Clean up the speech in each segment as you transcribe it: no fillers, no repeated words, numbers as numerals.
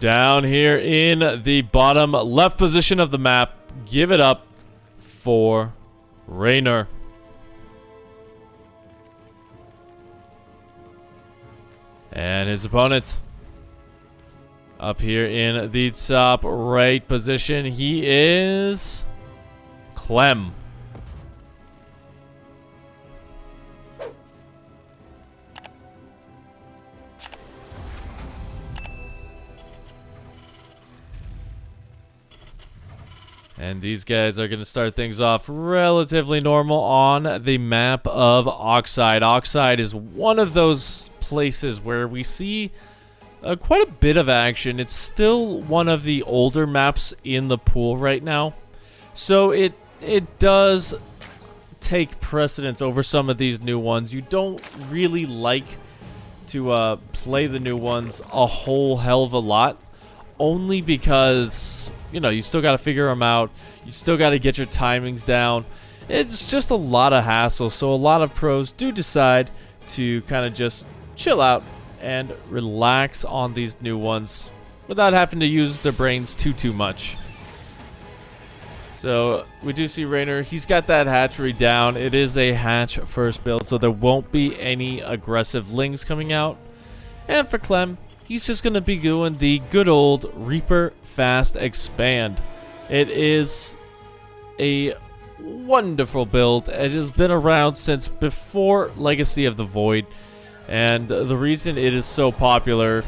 Down here in the bottom left position of the map, give it up for REYNOR. And his opponent up here in the top right position, he is CLEM. And these guys are going to start things off relatively normal on the map of Oxide. Oxide is one of those places where we see quite a bit of action. It's still one of the older maps in the pool right now, so it does take precedence over some of these new ones. You don't really like to play the new ones a whole hell of a lot, only because, you know, you still got to figure them out. You still got to get your timings down. It's just a lot of hassle, so a lot of pros do decide to kind of just chill out and relax on these new ones without having to use their brains too much. So we do see REYNOR. He's got that hatchery down. It is a hatch first build, so there won't be any aggressive lings coming out. And for CLEM, he's just going to be doing the good old Reaper Fast Expand. It is a wonderful build. It has been around since before Legacy of the Void. And the reason it is so popular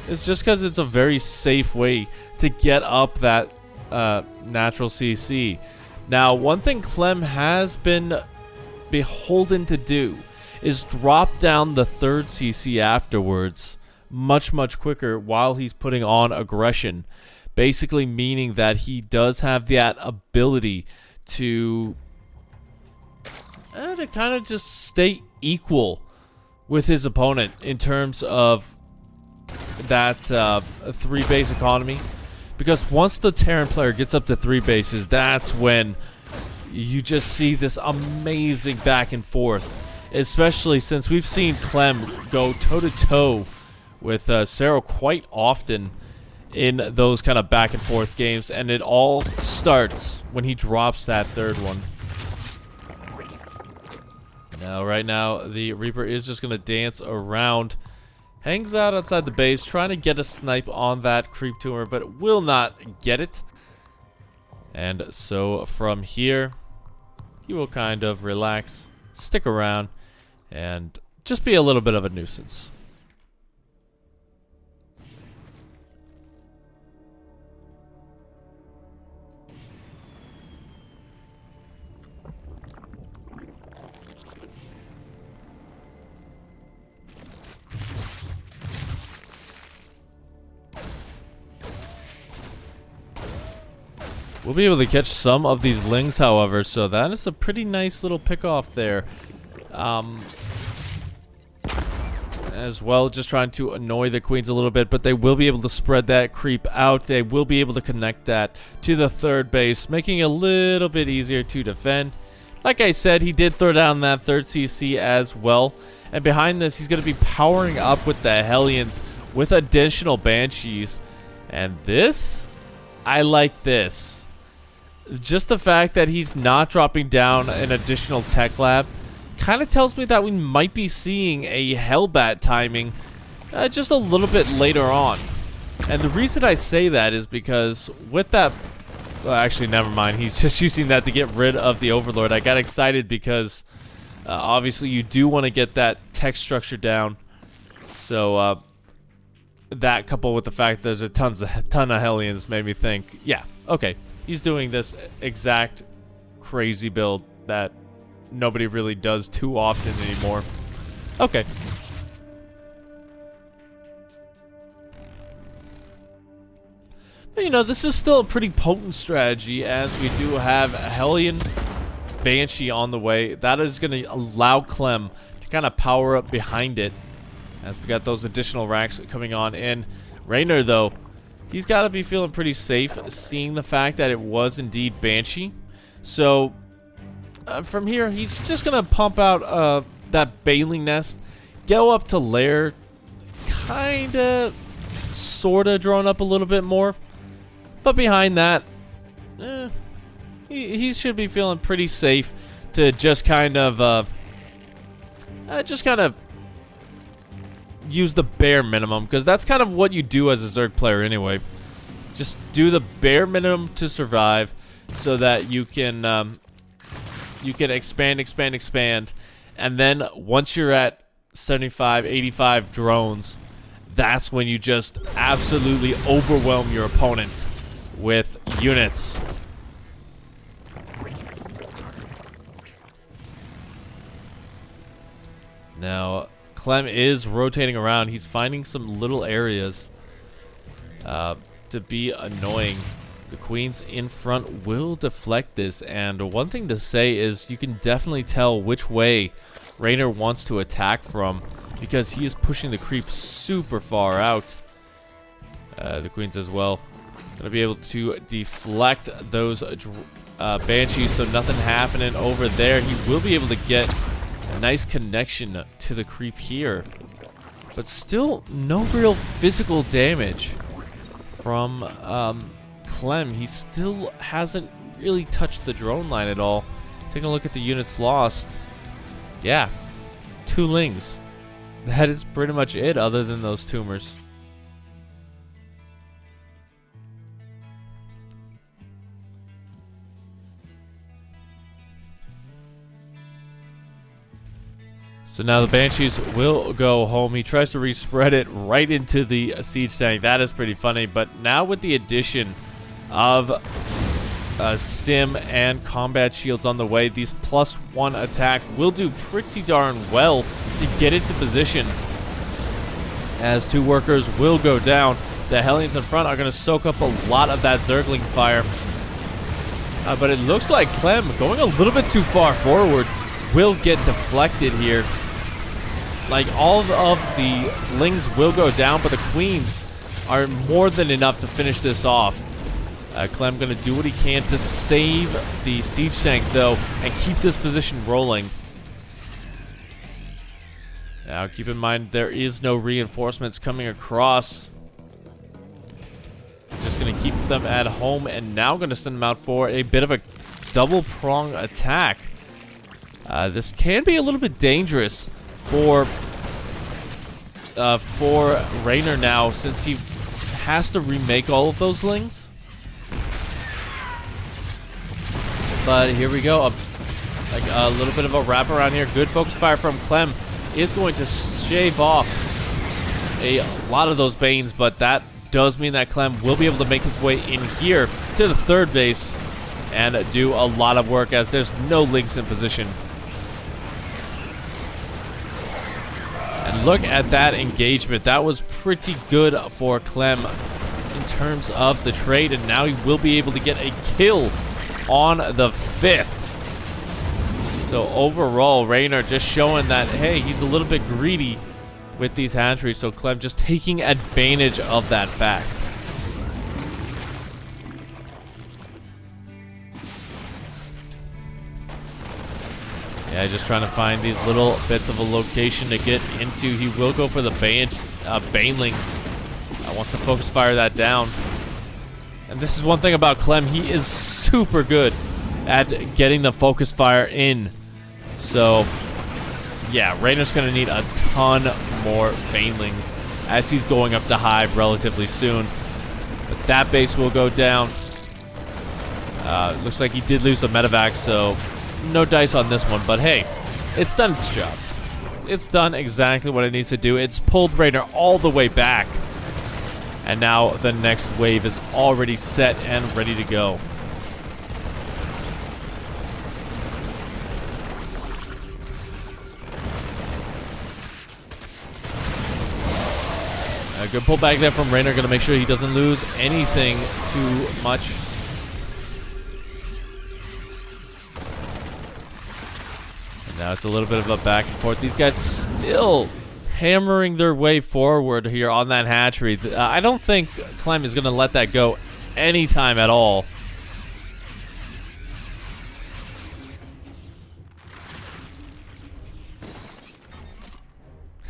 is just because it's a very safe way to get up that natural CC. Now, one thing CLEM has been beholden to do is drop down the third CC afterwards much quicker while he's putting on aggression, basically meaning that he does have that ability to kind of just stay equal with his opponent in terms of that 3-base economy. Because once the Terran player gets up to 3 bases, that's when you just see this amazing back and forth. Especially since we've seen CLEM go toe-to-toe with Cero quite often in those kind of back and forth games. And it all starts when he drops that third one. Now, right now, the Reaper is just going to dance around. Hangs out outside the base, trying to get a snipe on that creep tumor, but will not get it. And so from here, he will kind of relax, stick around, and just be a little bit of a nuisance. We'll be able to catch some of these lings, however, so that is a pretty nice little pick-off there. As well, just trying to annoy the queens a little bit, but they will be able to spread that creep out. They will be able to connect that to the third base, making it a little bit easier to defend. Like I said, he did throw down that third CC as well. And behind this, he's going to be powering up with the Hellions with additional Banshees. And this, I like this. Just the fact that he's not dropping down an additional tech lab kind of tells me that we might be seeing a Hellbat timing just a little bit later on. And the reason I say that is because with that... Well, actually, never mind. He's just using that to get rid of the Overlord. I got excited because obviously you do want to get that tech structure down. So that coupled with the fact that there's a ton of Hellions made me think, yeah, okay. He's doing this exact crazy build that nobody really does too often anymore. Okay. But, you know, this is still a pretty potent strategy as we do have a Hellion Banshee on the way. That is going to allow CLEM to kind of power up behind it as we got those additional racks coming on in. REYNOR, though, he's got to be feeling pretty safe, seeing the fact that it was indeed Banshee. So, from here, he's just going to pump out that Baneling Nest, go up to lair, kind of sort of drawn up a little bit more. But behind that, he should be feeling pretty safe to just kind of use the bare minimum, because that's kind of what you do as a Zerg player anyway. Just do the bare minimum to survive, so that you can expand, and then once you're at 75, 85 drones, that's when you just absolutely overwhelm your opponent with units. Now, Clem is rotating around. He's finding some little areas to be annoying. The queens in front will deflect this, and one thing to say is you can definitely tell which way REYNOR wants to attack from, because he is pushing the creep super far out. The queens as well. Gonna be able to deflect those banshees, so nothing happening over there. He will be able to get a nice connection to the creep here, but still no real physical damage from Clem. He still hasn't really touched the drone line at all. Taking a look at the units lost. Yeah, 2 lings. That is pretty much it, other than those tumors. So now the Banshees will go home. He tries to respread it right into the siege tank. That is pretty funny. But now with the addition of stim and combat shields on the way, these +1 attack will do pretty darn well to get into position, as 2 workers will go down. The Hellions in front are going to soak up a lot of that Zergling fire. But it looks like Clem, going a little bit too far forward, will get deflected here. Like, all of the lings will go down, but the queens are more than enough to finish this off. Clem going to do what he can to save the siege tank, though, and keep this position rolling. Now, keep in mind, there is no reinforcements coming across. Just going to keep them at home, and now going to send them out for a bit of a double-prong attack. This can be a little bit dangerous for REYNOR now, since he has to remake all of those lings. But here we go, like a little bit of a wraparound here. Good focus fire from Clem is going to shave off a lot of those Banes, but that does mean that Clem will be able to make his way in here to the 3rd base and do a lot of work, as there's no links in position. And look at that engagement. That was pretty good for Clem in terms of the trade, and now he will be able to get a kill on the 5th. So overall, REYNOR just showing that, hey, he's a little bit greedy with these hatcheries, so Clem just taking advantage of that fact. Yeah, just trying to find these little bits of a location to get into. He will go for the Baneling. Wants to focus fire that down. And this is one thing about Clem. He is super good at getting the focus fire in. So, yeah, REYNOR's going to need a ton more Banelings as he's going up to Hive relatively soon. But that base will go down. Looks like he did lose a medevac, so no dice on this one, but hey, it's done its job. It's done exactly what it needs to do. It's pulled REYNOR all the way back, and now the next wave is already set and ready to go. A good pullback there from REYNOR, going to make sure he doesn't lose anything too much. Now it's a little bit of a back and forth. These guys still hammering their way forward here on that hatchery. I don't think Clem is going to let that go anytime at all.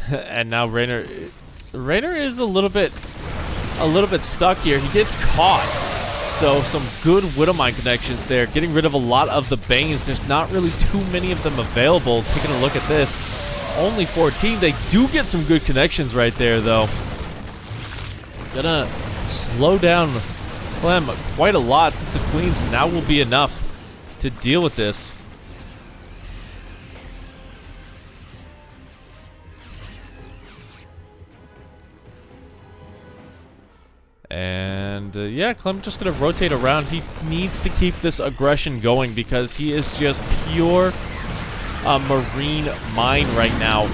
And now REYNOR is a little bit a little bit stuck here. He gets caught. So some good Widowmine connections there. Getting rid of a lot of the Banes. There's not really too many of them available. Taking a look at this. Only 14. They do get some good connections right there, though. Gonna slow down Clem quite a lot, since the Queens now will be enough to deal with this. And yeah, Clem just gonna rotate around. He needs to keep this aggression going because he is just pure marine mine right now.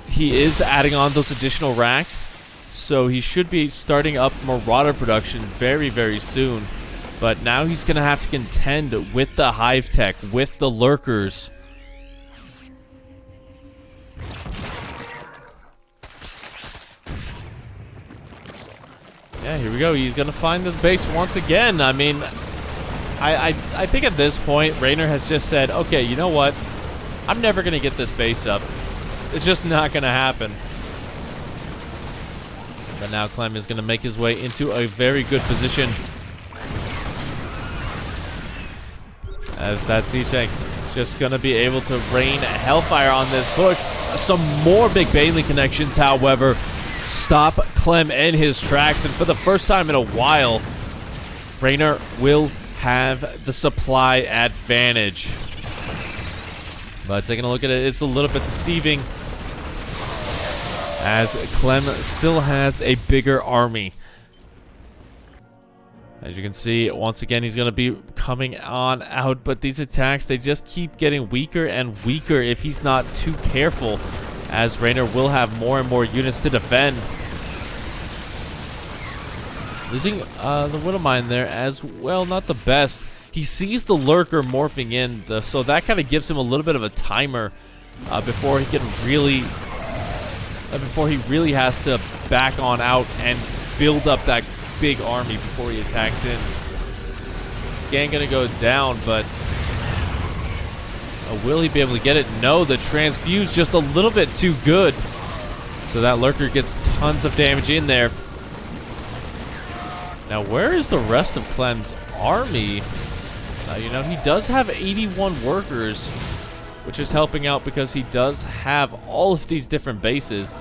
He is adding on those additional racks, so he should be starting up Marauder production very, very soon. But now he's gonna have to contend with the Hive Tech, with the Lurkers. Yeah, here we go. He's gonna find this base once again. I mean, I think at this point, REYNOR has just said, okay, you know what? I'm never gonna get this base up. It's just not gonna happen. But now Clem is gonna make his way into a very good position. As that Siege Tank just gonna be able to rain Hellfire on this push. Some more big Bailey connections, however, stop Clem in his tracks, and for the first time in a while, REYNOR will have the supply advantage. But taking a look at it, it's a little bit deceiving, as Clem still has a bigger army. As you can see, once again, he's going to be coming on out, but these attacks, they just keep getting weaker and weaker if he's not too careful, as REYNOR will have more and more units to defend. Losing the Widowmine there as well, not the best. He sees the Lurker morphing in, so that kind of gives him a little bit of a timer before he can really, before he really has to back on out and build up that big army before he attacks in. Scan gonna go down, but will he be able to get it? No, the transfuse just a little bit too good. So that Lurker gets tons of damage in there. Now, where is the rest of Clem's army? You know, he does have 81 workers, which is helping out because he does have all of these different bases.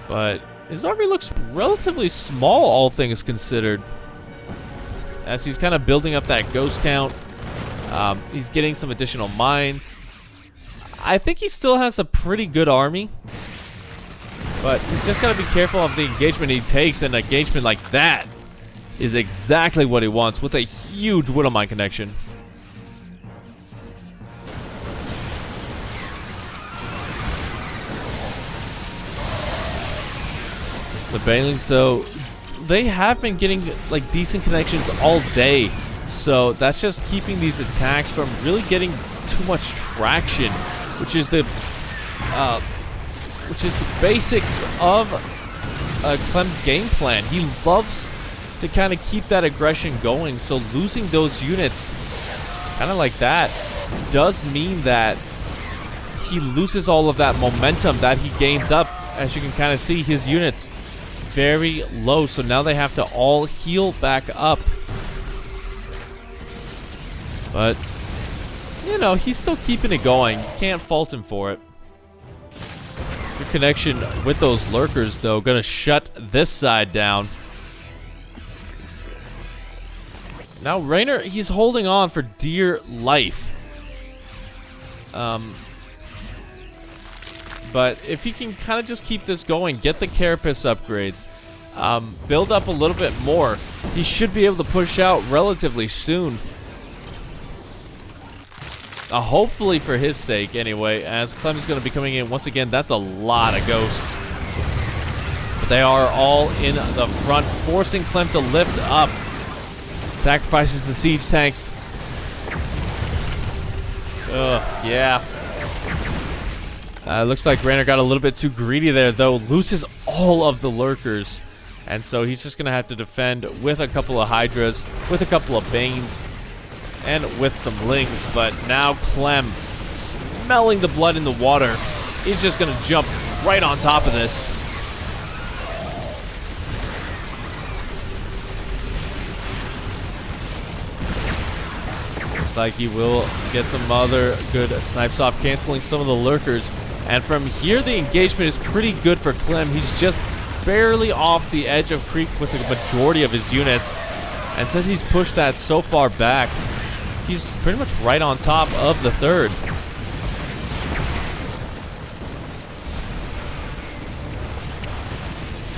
But his army looks relatively small, all things considered, as he's kind of building up that ghost count. He's getting some additional mines. I think he still has a pretty good army, but he's just got to be careful of the engagement he takes, and an engagement like that is exactly what he wants, with a huge Widowmine connection. The Banelings, though, they have been getting like decent connections all day, so that's just keeping these attacks from really getting too much traction, which is the basics of Clem's game plan. He loves to kind of keep that aggression going, so losing those units kind of like that does mean that he loses all of that momentum that he gains up. As you can kind of see, his units very low, so now they have to all heal back up. But you know, he's still keeping it going. You can't fault him for it. Good connection with those Lurkers, though, gonna shut this side down. Now REYNOR, he's holding on for dear life. But if he can kind of just keep this going, get the Carapace upgrades, build up a little bit more, he should be able to push out relatively soon. Hopefully for his sake, anyway, as Clem is going to be coming in. Once again, that's a lot of ghosts. But they are all in the front, forcing Clem to lift up. Sacrifices the siege tanks. Ugh, yeah. Looks like REYNOR got a little bit too greedy there, though. Loses all of the Lurkers. And so he's just going to have to defend with a couple of Hydras, with a couple of Banes, and with some Lings. But now Clem, smelling the blood in the water, is just going to jump right on top of this. Looks like he will get some other good snipes off, canceling some of the lurkers. And from here, the engagement is pretty good for CLEM. He's just barely off the edge of creep with the majority of his units. And since he's pushed that so far back, he's pretty much right on top of the third.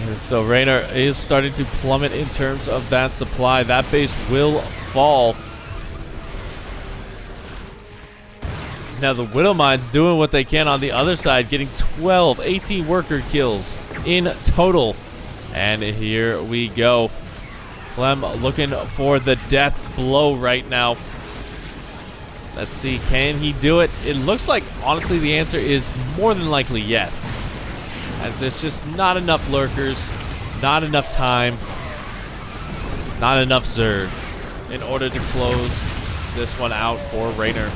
And so REYNOR is starting to plummet in terms of that supply. That base will fall. Now the Widowmine's doing what they can on the other side, getting 18 worker kills in total. And here we go. CLEM looking for the death blow right now. Let's see, can he do it? It looks like, honestly, the answer is more than likely yes. As there's just not enough lurkers, not enough time, not enough Zerg in order to close this one out for REYNOR.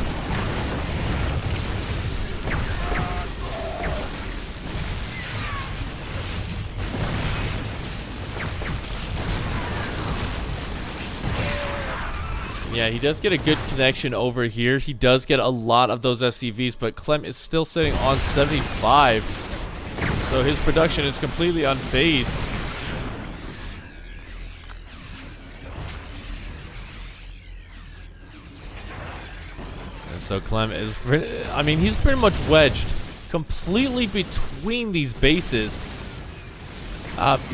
Yeah, he does get a good connection over here. He does get a lot of those SCVs, but CLEM is still sitting on 75. So his production is completely unfazed. And so CLEM is, he's pretty much wedged completely between these bases.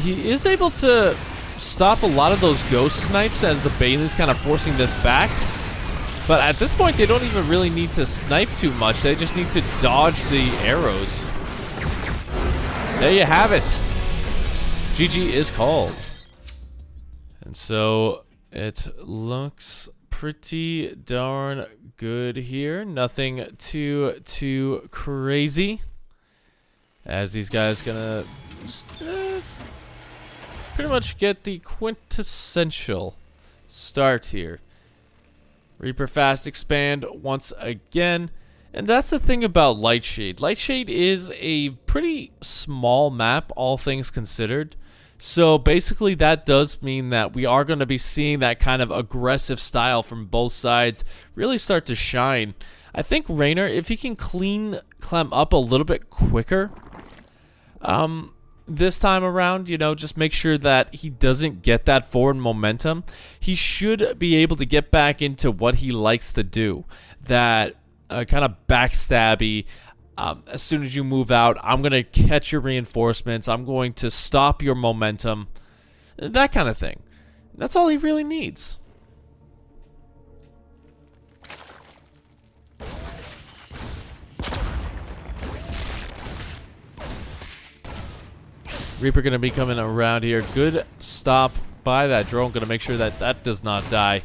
He is able to stop a lot of those ghost snipes as the Bailey's kind of forcing this back. But at this point, they don't even really need to snipe too much. They just need to dodge the arrows. There you have it. GG is called. And so it looks pretty darn good here. Nothing too crazy. As these guys gonna pretty much get the quintessential start here. Reaper fast expand once again. And that's the thing about Lightshade. Lightshade is a pretty small map, all things considered. So basically that does mean that we are going to be seeing that kind of aggressive style from both sides really start to shine. I think REYNOR, if he can clean CLEM up a little bit quicker, this time around, you know, just make sure that he doesn't get that forward momentum. He should be able to get back into what he likes to do. That kind of backstabby, as soon as you move out, I'm going to catch your reinforcements. I'm going to stop your momentum. That kind of thing. That's all he really needs. Reaper going to be coming around here. Good stop by that drone. Going to make sure that that does not die.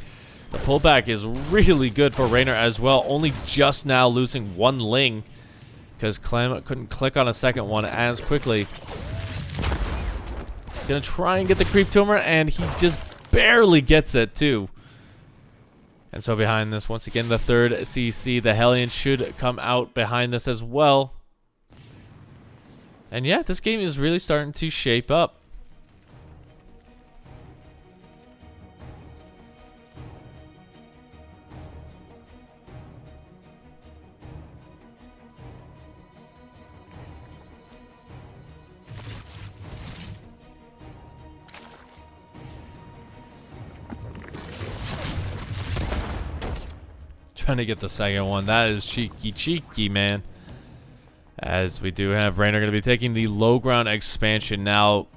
The pullback is really good for REYNOR as well. Only just now losing one Ling because CLEM couldn't click on a second one as quickly. He's going to try and get the creep tumor, and he just barely gets it too. And so behind this, once again, the third CC, the Hellion should come out behind this as well. And yeah, this game is really starting to shape up. Trying to get the second one. That is cheeky, man. As we do have REYNOR going to be taking the low ground expansion. Now,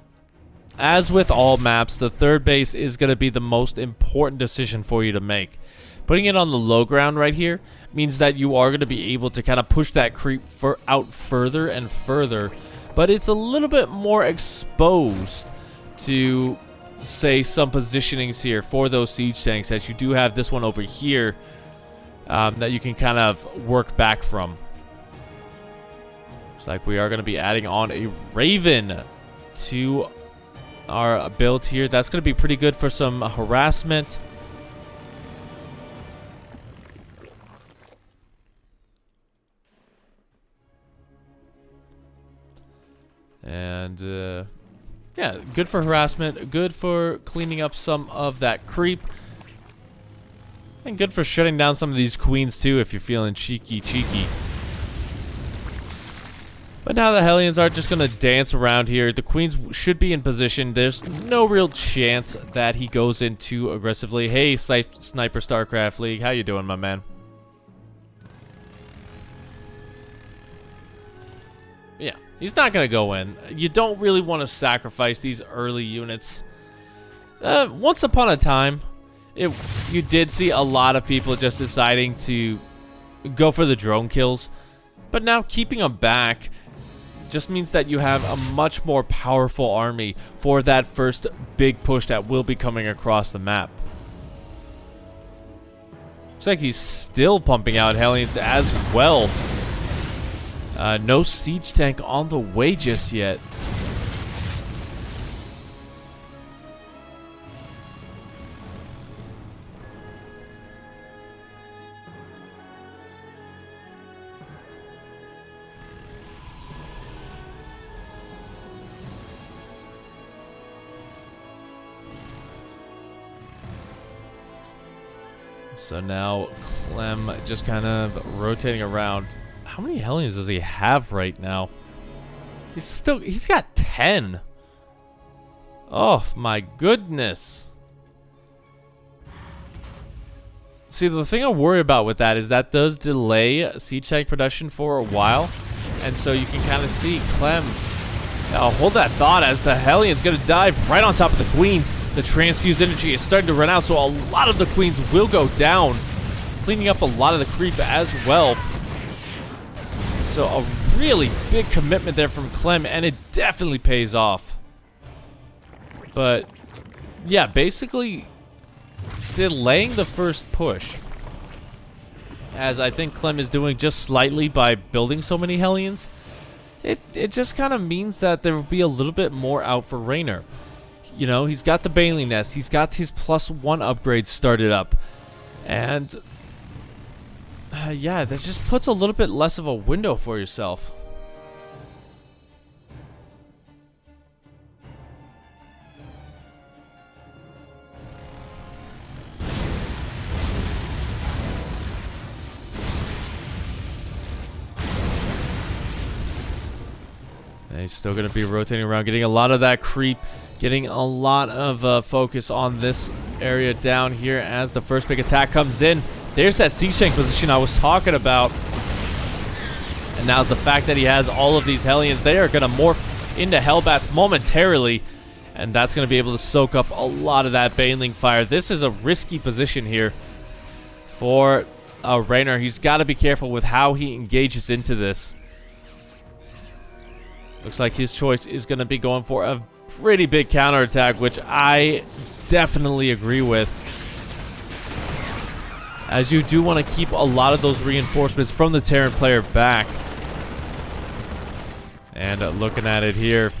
as with all maps, the third base is going to be the most important decision for you to make. Putting it on the low ground right here means that you are going to be able to kind of push that creep out further and further. But it's a little bit more exposed to, say, some positionings here for those siege tanks, as you do have this one over here that you can kind of work back from. Looks like we are going to be adding on a Raven to our build here. That's going to be pretty good for some harassment. And yeah, good for harassment, good for cleaning up some of that creep. And good for shutting down some of these queens too if you're feeling cheeky. But now the Hellions are just going to dance around here. The queens should be in position. There's no real chance that he goes in too aggressively. Hey, Sniper StarCraft League. How you doing, my man? Yeah, he's not going to go in. You don't really want to sacrifice these early units. Once upon a time, you did see a lot of people just deciding to go for the drone kills. But now keeping them back just means that you have a much more powerful army for that first big push that will be coming across the map. Looks like he's still pumping out Hellions as well. No siege tank on the way just yet. So now Clem just kind of rotating around. How many Hellions does he have right now? He's got 10. Oh my goodness. See, the thing I worry about with that is that does delay siege tank production for a while. And so you can kind of see Clem hold that thought as the Hellion's going to dive right on top of the queens. The transfuse energy is starting to run out, so a lot of the queens will go down, cleaning up a lot of the creep as well. So a really big commitment there from Clem, and it definitely pays off. But yeah, basically delaying the first push, as I think Clem is doing just slightly by building so many Hellions. It just kind of means that there will be a little bit more out for REYNOR. You know, he's got the Bailey Nest. He's got his +1 upgrades started up. And, yeah, that just puts a little bit less of a window for yourself. And he's still going to be rotating around, getting a lot of that creep. Getting a lot of focus on this area down here as the first big attack comes in. There's that siege tank position I was talking about. And now the fact that he has all of these Hellions, they are going to morph into Hellbats momentarily. And that's going to be able to soak up a lot of that Baneling fire. This is a risky position here for REYNOR. He's got to be careful with how he engages into this. Looks like his choice is going to be going for a pretty big counterattack, which I definitely agree with, as you do want to keep a lot of those reinforcements from the Terran player back. And looking at it here,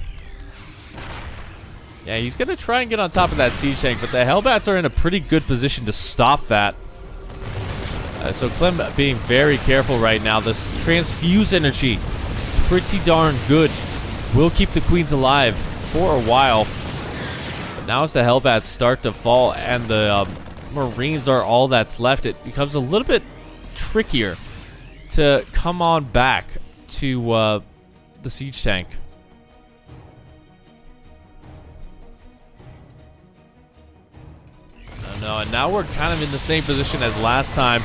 yeah, he's going to try and get on top of that siege tank, but the Hellbats are in a pretty good position to stop that. So Clem being very careful right now. This transfuse energy, pretty darn good, will keep the queens alive for a while. But now as the Hellbats start to fall and the Marines are all that's left, it becomes a little bit trickier to come on back to the siege tank. No, and now we're kind of in the same position as last time.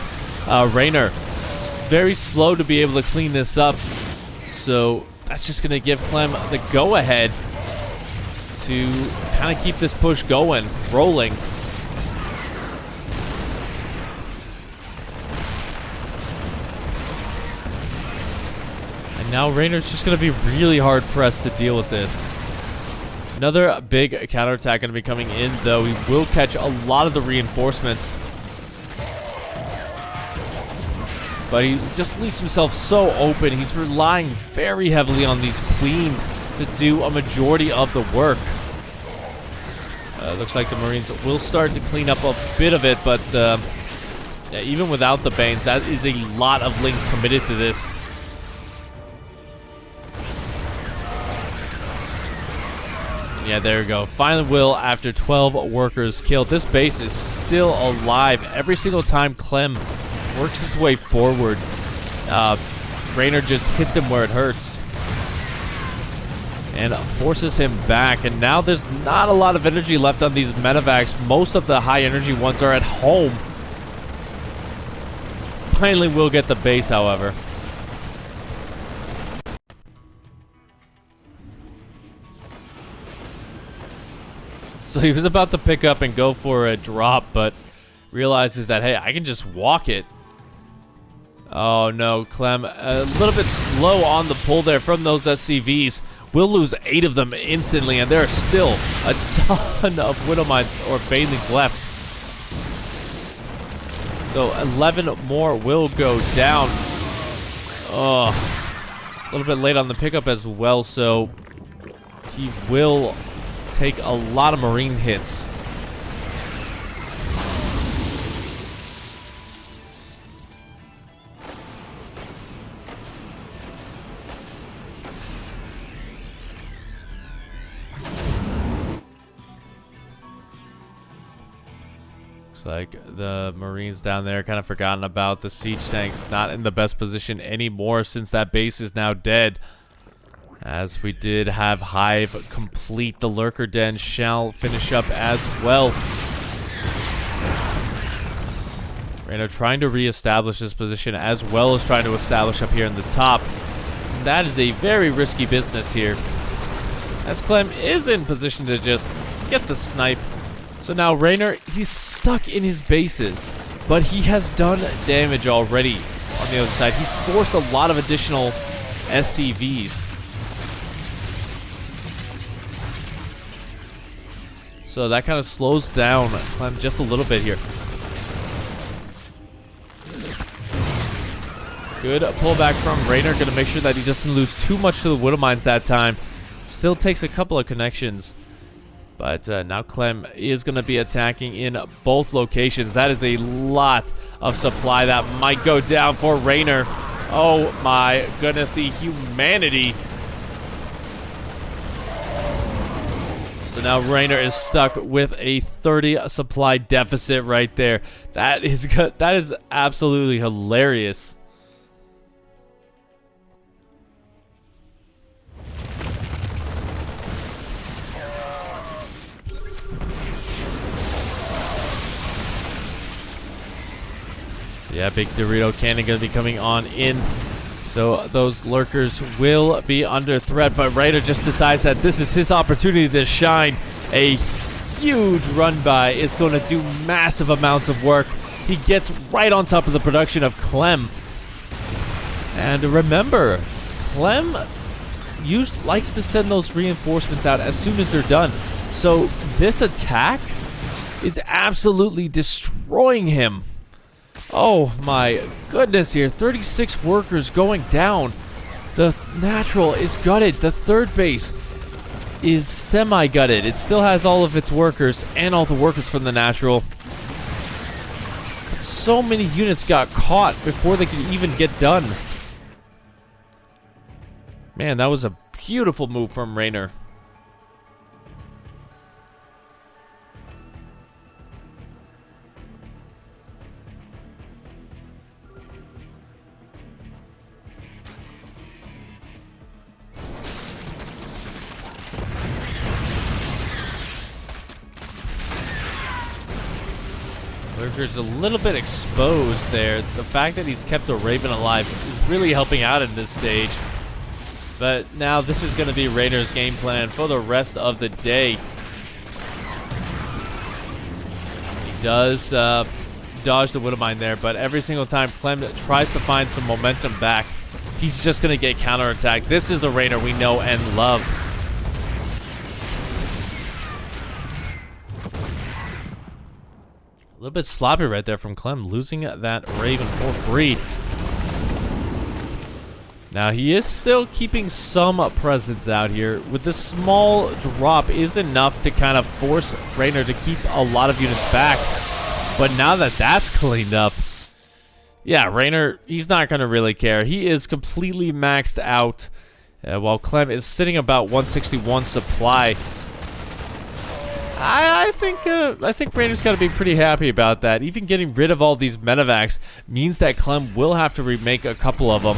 REYNOR, very slow to be able to clean this up. So that's just going to give Clem the go-ahead to kind of keep this push going, rolling. And now REYNOR's just going to be really hard-pressed to deal with this. Another big counterattack going to be coming in, though. He will catch a lot of the reinforcements. But he just leaves himself so open. He's relying very heavily on these queens to do a majority of the work. Looks like the Marines will start to clean up a bit of it, but yeah, even without the Banes, that is a lot of links committed to this. Yeah, there we go. Finally will after 12 workers killed. This base is still alive. Every single time Clem works his way forward, REYNOR just hits him where it hurts and forces him back. And now there's not a lot of energy left on these medevacs. Most of the high energy ones are at home. Finally will get the base, however. So he was about to pick up and go for a drop, but realizes that, hey, I can just walk it. Oh no, Clem, a little bit slow on the pull there from those SCVs. We'll lose 8 of them instantly, and there are still a ton of Widowmines or Banelings left. So 11 more will go down. Oh, a little bit late on the pickup as well, so he will take a lot of Marine hits. Looks like the Marines down there kind of forgotten about the siege tanks. Not in the best position anymore since that base is now dead. As we did have Hive complete, the Lurker Den shall finish up as well. REYNOR trying to reestablish this position as well as trying to establish up here in the top. That is a very risky business here, as Clem is in position to just get the snipe. So now REYNOR, he's stuck in his bases, but he has done damage already on the other side. He's forced a lot of additional SCVs. So that kind of slows down Clem just a little bit here. Good pullback from REYNOR. Going to make sure that he doesn't lose too much to the Widowmines that time. Still takes a couple of connections. But now Clem is going to be attacking in both locations. That is a lot of supply that might go down for REYNOR. Oh my goodness, the humanity. So now REYNOR is stuck with a 30 supply deficit right there. That is good. That is absolutely hilarious. Yeah, big Dorito cannon going to be coming on in. So those lurkers will be under threat, but REYNOR just decides that this is his opportunity to shine. A huge run by is going to do massive amounts of work. He gets right on top of the production of Clem. And remember, Clem likes to send those reinforcements out as soon as they're done. So this attack is absolutely destroying him. Oh my goodness here. 36 workers going down. The natural is gutted. The third base is semi-gutted. It still has all of its workers and all the workers from the natural. But so many units got caught before they could even get done. Man, that was a beautiful move from REYNOR. Lurker's a little bit exposed there. The fact that he's kept the Raven alive is really helping out in this stage. But now this is going to be REYNOR's game plan for the rest of the day. He does dodge the Widowmine there, but every single time Clem tries to find some momentum back, he's just going to get counterattacked. This is the REYNOR we know and love. A little bit sloppy right there from Clem, losing that Raven for free. Now, he is still keeping some presence out here. With the small drop is enough to kind of force REYNOR to keep a lot of units back. But now that that's cleaned up, yeah, REYNOR, he's not going to really care. He is completely maxed out, while Clem is sitting about 161 supply. I think Reynor's got to be pretty happy about that. Even getting rid of all these medevacs means that Clem will have to remake a couple of them.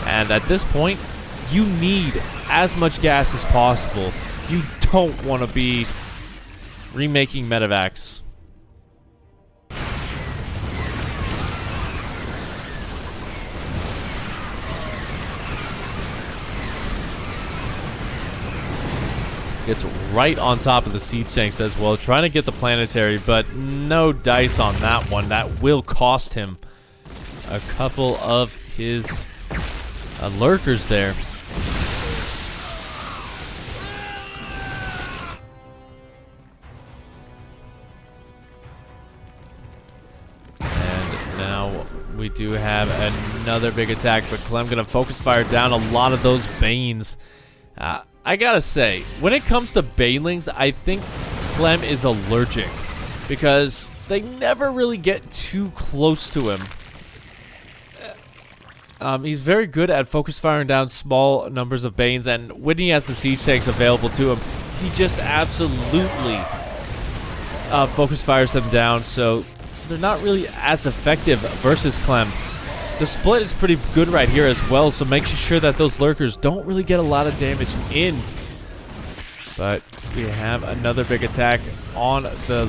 And at this point, you need as much gas as possible. You don't want to be remaking medevacs. Gets right on top of the siege tanks as well, trying to get the planetary, but no dice on that one. That will cost him a couple of his lurkers there. And now we do have another big attack, but Clem gonna focus fire down a lot of those Banes. I gotta say, when it comes to Banelings, I think Clem is allergic because they never really get too close to him. He's very good at focus firing down small numbers of Banes, and when he has the siege tanks available to him, he just absolutely focus fires them down, so they're not really as effective versus Clem. The split is pretty good right here as well, so making sure that those lurkers don't really get a lot of damage in. But we have another big attack on the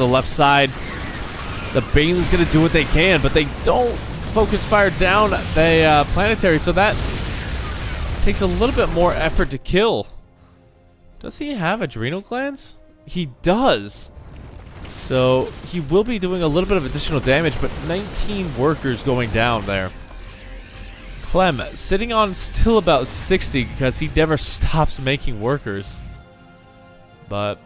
left side. The Bane is going to do what they can, but they don't focus fire down the planetary, so that takes a little bit more effort to kill. Does he have adrenal glands? He does. So he will be doing a little bit of additional damage, but 19 workers going down there. Clem sitting on still about 60 because he never stops making workers. But,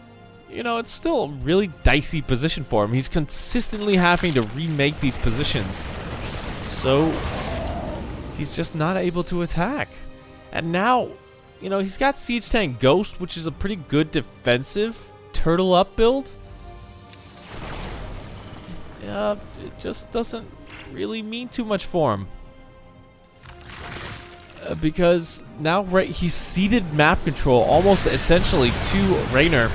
you know, it's still a really dicey position for him. He's consistently having to remake these positions. So he's just not able to attack. And now, you know, he's got Siege Tank Ghost, which is a pretty good defensive turtle up build. It just doesn't really mean too much for him. Because now he's ceded map control almost essentially to REYNOR,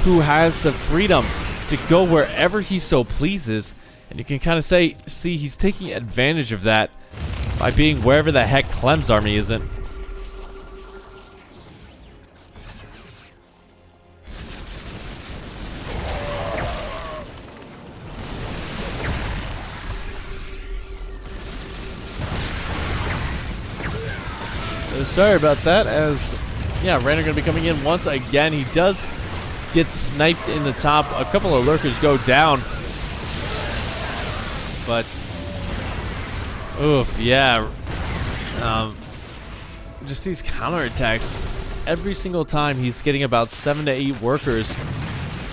who has the freedom to go wherever he so pleases. And you can kind of see he's taking advantage of that by being wherever the heck Clem's army isn't. Sorry about that, as, yeah, REYNOR going to be coming in once again. He does get sniped in the top. A couple of lurkers go down. But, oof, yeah. Just these counterattacks. Every single time he's getting about 7 to 8 workers.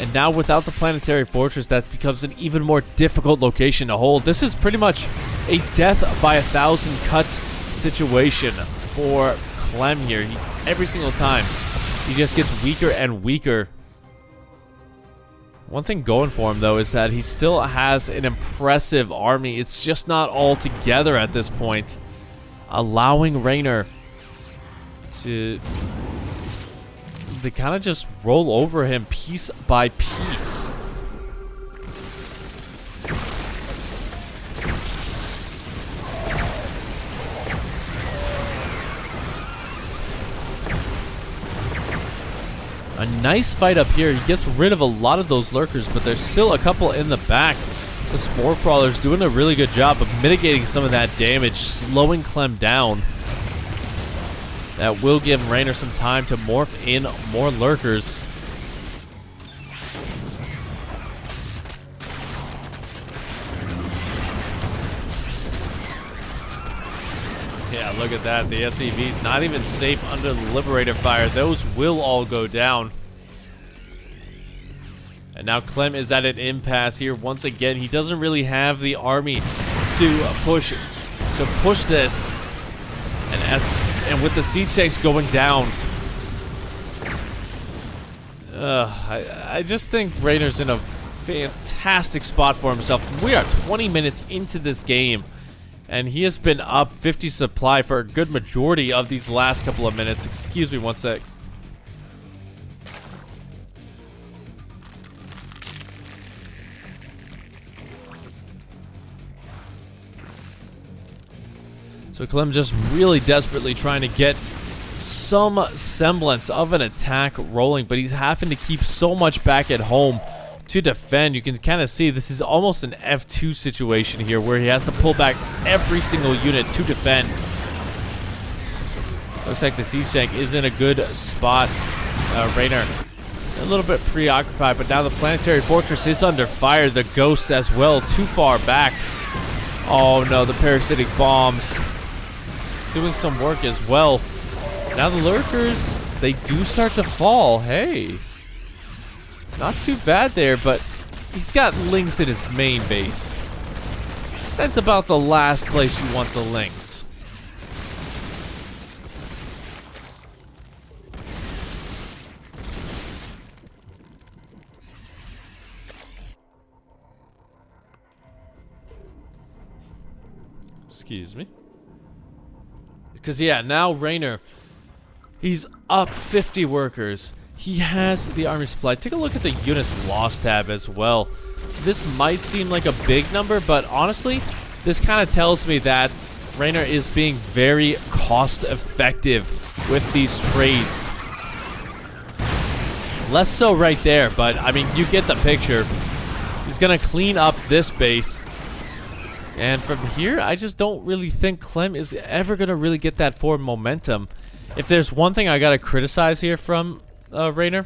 And now without the planetary fortress, that becomes an even more difficult location to hold. This is pretty much a death by 1,000 cuts situation for Clem here. Every single time he just gets weaker and weaker. One thing going for him though is that he still has an impressive army. It's just not all together at this point, allowing REYNOR to kind of just roll over him piece by piece. A nice fight up here. He gets rid of a lot of those lurkers, but there's still a couple in the back. The Spore Crawler's doing a really good job of mitigating some of that damage, slowing Clem down. That will give REYNOR some time to morph in more lurkers. Yeah, look at that. The SCV's not even safe under the Liberator fire. Those will all go down. And now Clem is at an impasse here once again. He doesn't really have the army to push this. And with the siege tanks going down, I just think REYNOR's in a fantastic spot for himself. We are 20 minutes into this game, and he has been up 50 supply for a good majority of these last couple of minutes. Excuse me one sec. So CLEM just really desperately trying to get some semblance of an attack rolling, but he's having to keep so much back at home to defend. You can kind of see this is almost an F2 situation here where he has to pull back every single unit to defend. Looks like the C-Shank is in a good spot. REYNOR a little bit preoccupied, but now the planetary fortress is under fire. The ghosts as well, too far back. Oh no, the parasitic bombs doing some work as well. Now the lurkers, they do start to fall. Hey, not too bad there, but he's got lings in his main base. That's about the last place you want the lings. Excuse me. Because, yeah, now REYNOR, he's up 50 workers. He has the army supply. Take a look at the units lost tab as well. This might seem like a big number, but honestly, this kind of tells me that REYNOR is being very cost effective with these trades. Less so right there, but I mean, you get the picture. He's going to clean up this base. And from here, I just don't really think CLEM is ever going to really get that forward momentum. If there's one thing I got to criticize here from REYNOR,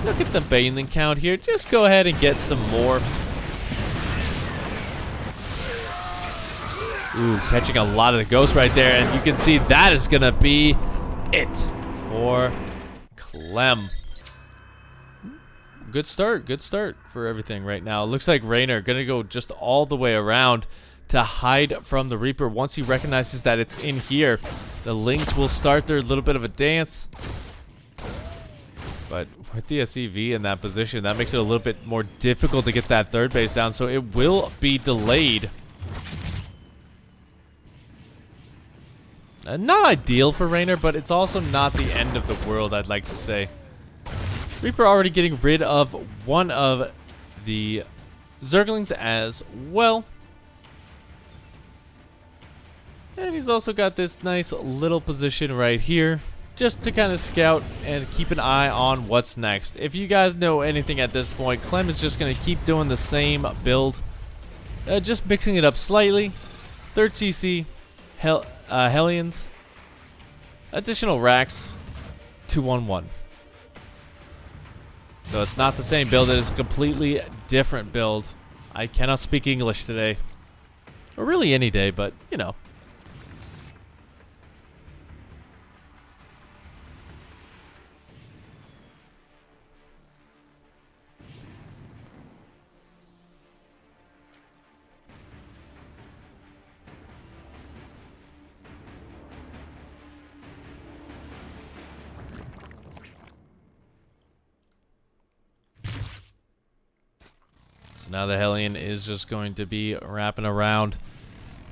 look at the Baneling count here. Just go ahead and get some more. Ooh, catching a lot of the ghosts right there. And you can see that is going to be it for CLEM. Good start for everything right now. Looks like REYNOR gonna go just all the way around to hide from the Reaper. Once he recognizes that it's in here, the Lynx will start their little bit of a dance. But with the SCV in that position, that makes it a little bit more difficult to get that third base down, so it will be delayed. Not ideal for REYNOR, but it's also not the end of the world, I'd like to say. Reaper already getting rid of one of the Zerglings as well. And he's also got this nice little position right here, just to kind of scout and keep an eye on what's next. If you guys know anything at this point, CLEM is just going to keep doing the same build, just mixing it up slightly. 3rd CC, Hellions, additional racks, 2-1-1. So it's not the same build, it is a completely different build. I cannot speak English today. Or really any day, but, you know. Now the Hellion is just going to be wrapping around.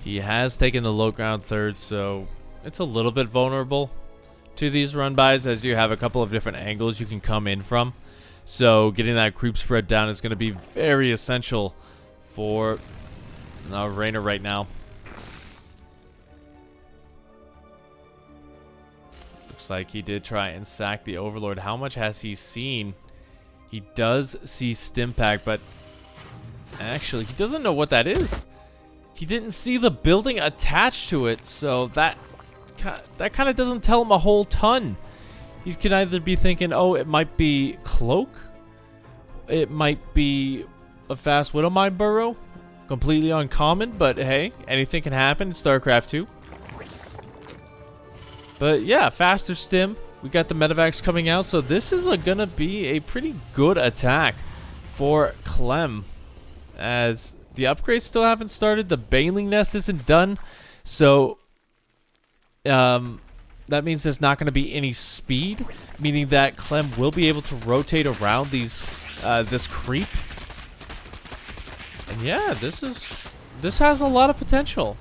He has taken the low ground 3rd, so it's a little bit vulnerable to these run-bys, as you have a couple of different angles you can come in from. So getting that creep spread down is going to be very essential for REYNOR right now. Looks like he did try and sack the Overlord. How much has he seen? He does see Stimpack, but actually, he doesn't know what that is. He didn't see the building attached to it, so that kind of doesn't tell him a whole ton. He could either be thinking, oh, it might be Cloak. It might be a fast Widowmine burrow. Completely uncommon, but hey, anything can happen in StarCraft 2. But yeah, faster stim. We got the Medivacs coming out, so this is gonna be a pretty good attack for CLEM. As the upgrades still haven't started, the Baneling Nest isn't done, so that means there's not going to be any speed, meaning that CLEM will be able to rotate around these this creep. And yeah, this has a lot of potential.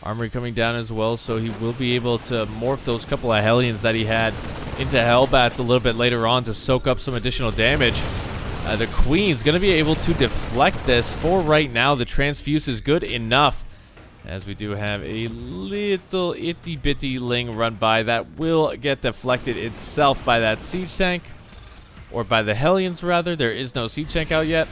Armory coming down as well, so he will be able to morph those couple of Hellions that he had into Hellbats a little bit later on to soak up some additional damage. The Queen's going to be able to deflect this. For right now, the Transfuse is good enough, as we do have a little itty-bitty Ling run by that will get deflected itself by that Siege Tank. Or by the Hellions, rather. There is no Siege Tank out yet.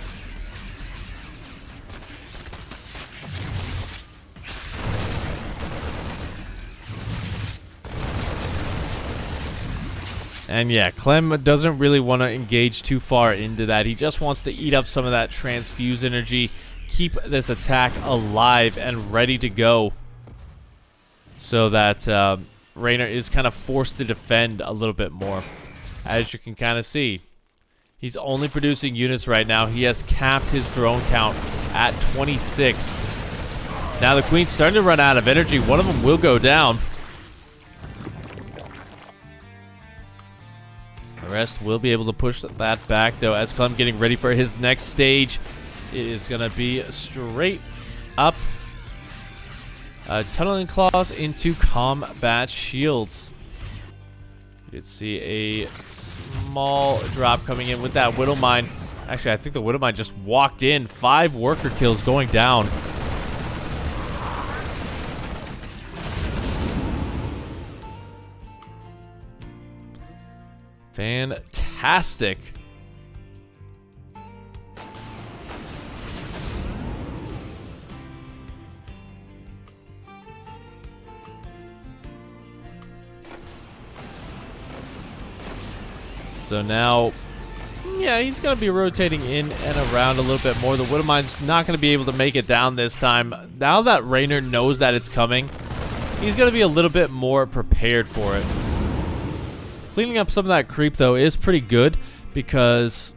And yeah, Clem doesn't really want to engage too far into that. He just wants to eat up some of that Transfuse energy, keep this attack alive and ready to go, so that REYNOR is kind of forced to defend a little bit more. As you can kind of see, he's only producing units right now. He has capped his drone count at 26. Now the Queen's starting to run out of energy. One of them will go down. The rest will be able to push that back, though, as Clem getting ready for his next stage. It is going to be straight up. Tunneling Claws into Combat Shields. You can see a small drop coming in with that Widowmine. Actually, I think the Widowmine just walked in. 5 worker kills going down. Fantastic. So now, yeah, he's going to be rotating in and around a little bit more. The Widowmine's not going to be able to make it down this time. Now that REYNOR knows that it's coming, he's going to be a little bit more prepared for it. Cleaning up some of that creep, though, is pretty good because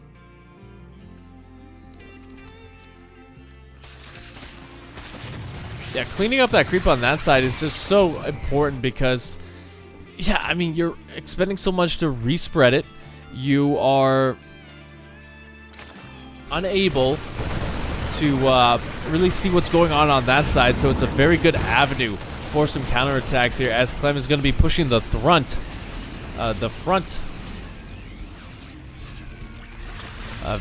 yeah, cleaning up that creep on that side is just so important because, yeah, I mean, you're expending so much to respread it. You are unable to really see what's going on that side, so it's a very good avenue for some counterattacks here, as Clem is going to be pushing the front.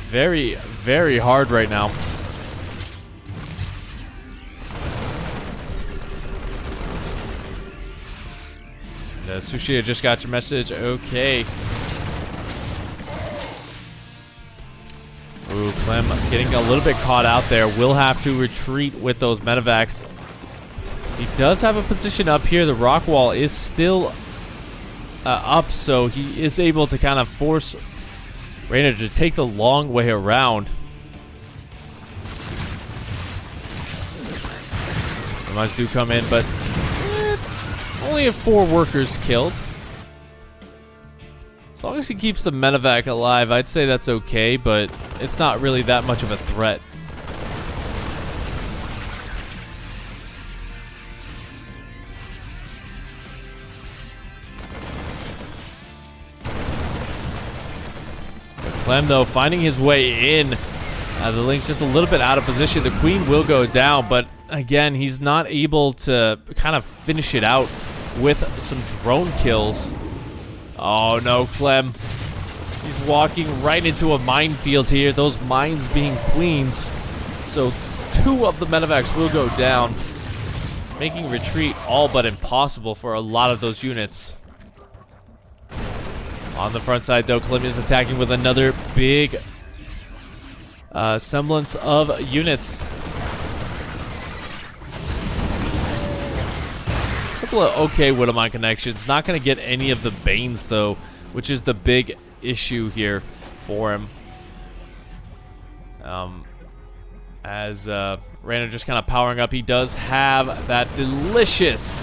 Very, very hard right now. The Sushi just got your message. Okay. Ooh, Clem getting a little bit caught out there. Will have to retreat with those medevacs. He does have a position up here. The rock wall is still up, so he is able to kind of force REYNOR to take the long way around. The mines do come in, but only have 4 workers killed. As long as he keeps the medevac alive, I'd say that's okay, but it's not really that much of a threat. Clem, though, finding his way in. The Link's just a little bit out of position. The Queen will go down, but again, he's not able to kind of finish it out with some drone kills. Oh no, Clem. He's walking right into a minefield here. Those mines being Queens. So 2 of the medevacs will go down, making retreat all but impossible for a lot of those units. On the front side, though, Clem is attacking with another big semblance of units. A couple of okay Widowmine connections. Not going to get any of the Banes, though, which is the big issue here for him. As REYNOR just kind of powering up, he does have that delicious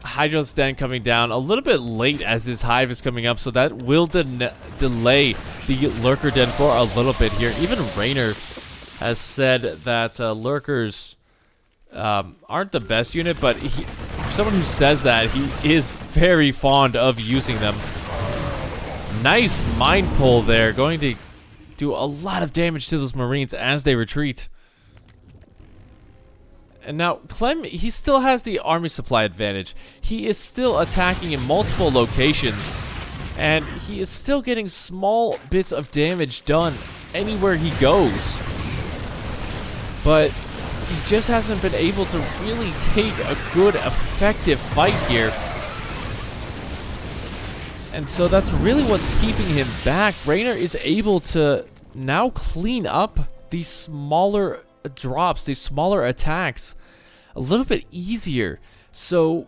Hydro's Den coming down a little bit late as his hive is coming up, so that will delay the Lurker Den for a little bit here. Even REYNOR has said that Lurkers aren't the best unit, but someone who says that, he is very fond of using them. Nice mine pull there, going to do a lot of damage to those Marines as they retreat. And now, Clem, he still has the army supply advantage. He is still attacking in multiple locations. And he is still getting small bits of damage done anywhere he goes. But he just hasn't been able to really take a good, effective fight here. And so that's really what's keeping him back. REYNOR is able to now clean up these smaller drops, these smaller attacks a little bit easier. So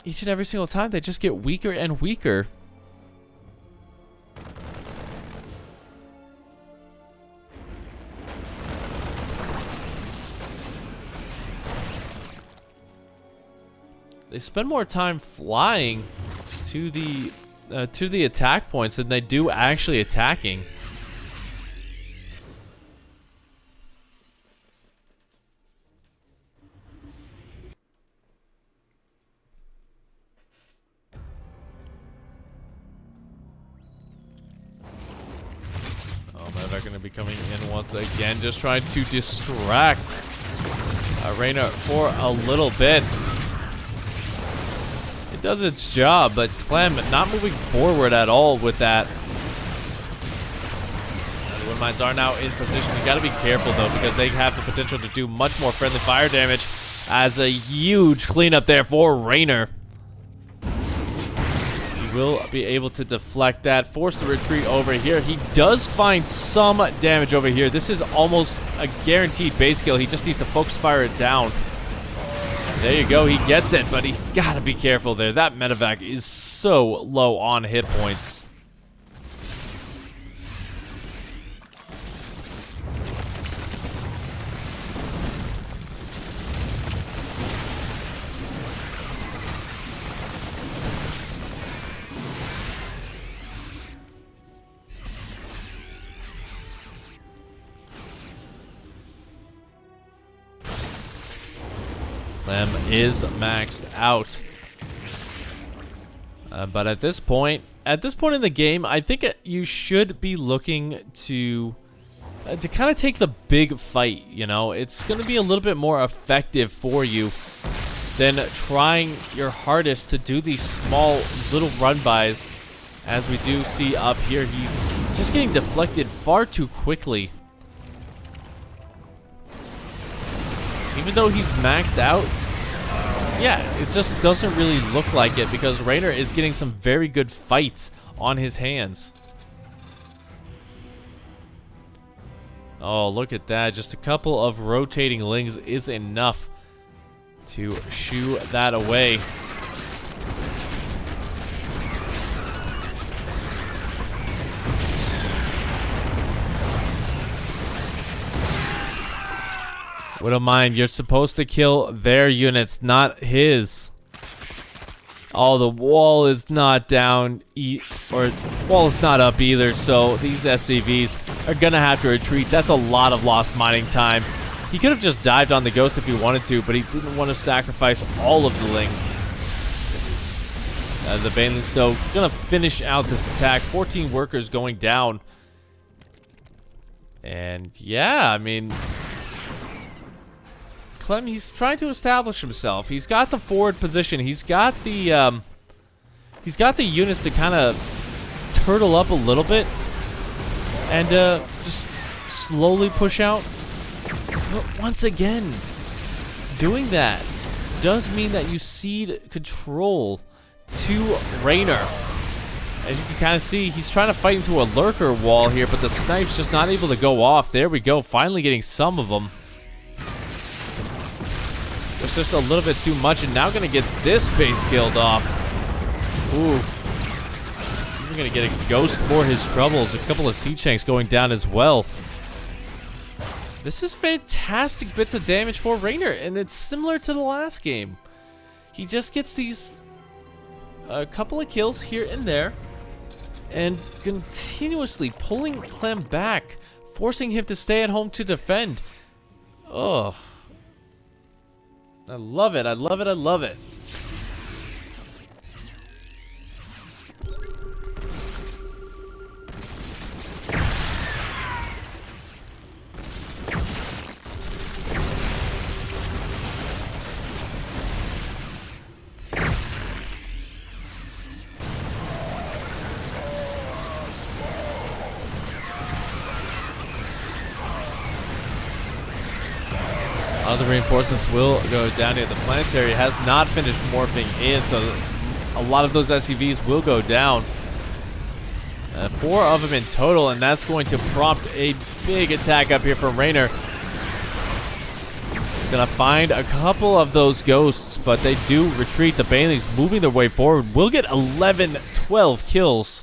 each and every single time they just get weaker and weaker. They spend more time flying to the attack points than they do actually attacking. They're going to be coming in once again, just trying to distract REYNOR for a little bit. It does its job, but Clem not moving forward at all with that. The wind mines are now in position. You got to be careful though, because they have the potential to do much more friendly fire damage. As a huge cleanup there for REYNOR. Will be able to deflect that, force the retreat over here. He does find some damage over here. This is almost a guaranteed base kill. He just needs to focus fire it down. There you go, he gets it, but he's got to be careful there. That medevac is so low on hit points. CLEM is maxed out. But at this point in the game, I think you should be looking to kind of take the big fight, you know? It's going to be a little bit more effective for you than trying your hardest to do these small little run-bys. As we do see up here, he's just getting deflected far too quickly. Even though he's maxed out, yeah, it just doesn't really look like it because REYNOR is getting some very good fights on his hands. Oh, look at that. Just a couple of rotating lings is enough to shoo that away. We don't mind. You're supposed to kill their units, not his. Oh, the wall is not down, or wall is not up either, so these SCVs are gonna have to retreat. That's a lot of lost mining time. He could have just dived on the ghost if he wanted to, but he didn't want to sacrifice all of the lings. The banelings, though, gonna finish out this attack. 14 workers going down. And yeah, I mean, Clem, he's trying to establish himself. He's got the forward position. He's got the units to kind of turtle up a little bit and just slowly push out. But once again, doing that does mean that you cede control to REYNOR. As you can kind of see, he's trying to fight into a lurker wall here, but the snipe's just not able to go off. There we go, finally getting some of them. It's just a little bit too much, and now gonna get this base killed off. Ooh. We're gonna get a ghost for his troubles. A couple of siege tanks going down as well. This is fantastic bits of damage for REYNOR, and it's similar to the last game. He just gets these a couple of kills here and there, and continuously pulling Clem back, forcing him to stay at home to defend. Oh. I love it, I love it, I love it. Now the reinforcements will go down here. The planetary has not finished morphing in, so a lot of those SCVs will go down. 4 of them in total, and that's going to prompt a big attack up here from REYNOR. He's going to find a couple of those ghosts, but they do retreat. The Banelings moving their way forward will get 11, 12 kills.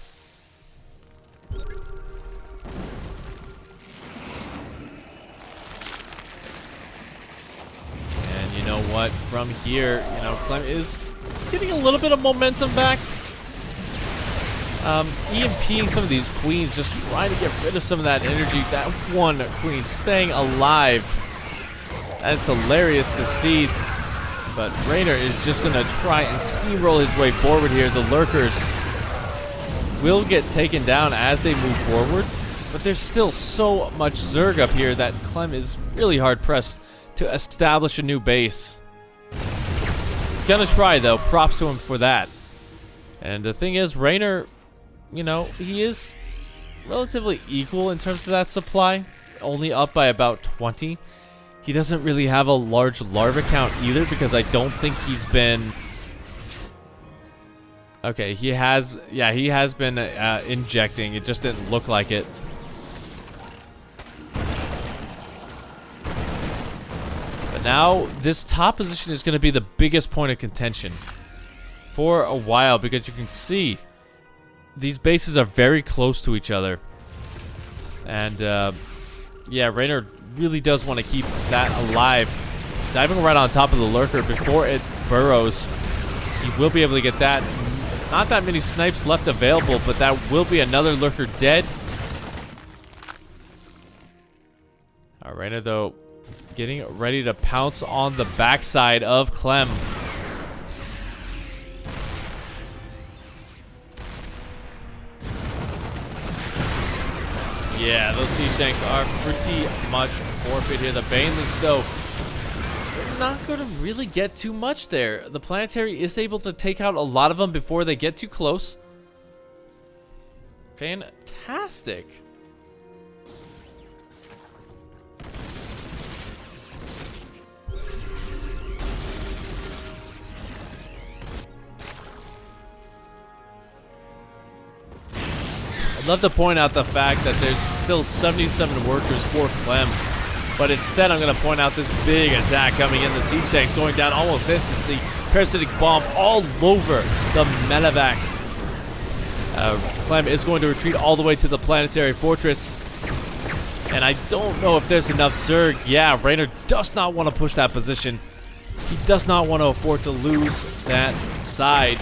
And you know what? From here, you know, CLEM is getting a little bit of momentum back. EMPing some of these queens, just trying to get rid of some of that energy. That one queen staying alive. That's hilarious to see. But REYNOR is just going to try and steamroll his way forward here. The lurkers will get taken down as they move forward. But there's still so much Zerg up here that CLEM is really hard pressed to establish a new base. He's going to try, though. Props to him for that. And the thing is, REYNOR, you know, he is relatively equal in terms of that supply, only up by about 20. He doesn't really have a large larva count either, because I don't think he's been... Okay, he has... Yeah, he has been injecting. It just didn't look like it. But now, this top position is going to be the biggest point of contention for a while, because you can see these bases are very close to each other. And, yeah, REYNOR really does want to keep that alive. Diving right on top of the lurker before it burrows. He will be able to get that. Not that many snipes left available, but that will be another lurker dead. REYNOR, though, getting ready to pounce on the backside of CLEM. Yeah, those siege tanks are pretty much forfeit here. The Banelings, though, they're not going to really get too much there. The planetary is able to take out a lot of them before they get too close. Fantastic. I'd love to point out the fact that there's still 77 workers for CLEM, but instead I'm going to point out this big attack coming in. The siege tanks going down almost instantly. Parasitic bomb all over the medevacs. CLEM is going to retreat all the way to the planetary fortress, and I don't know if there's enough Zerg. Yeah, REYNOR does not want to push that position. He does not want to afford to lose that side.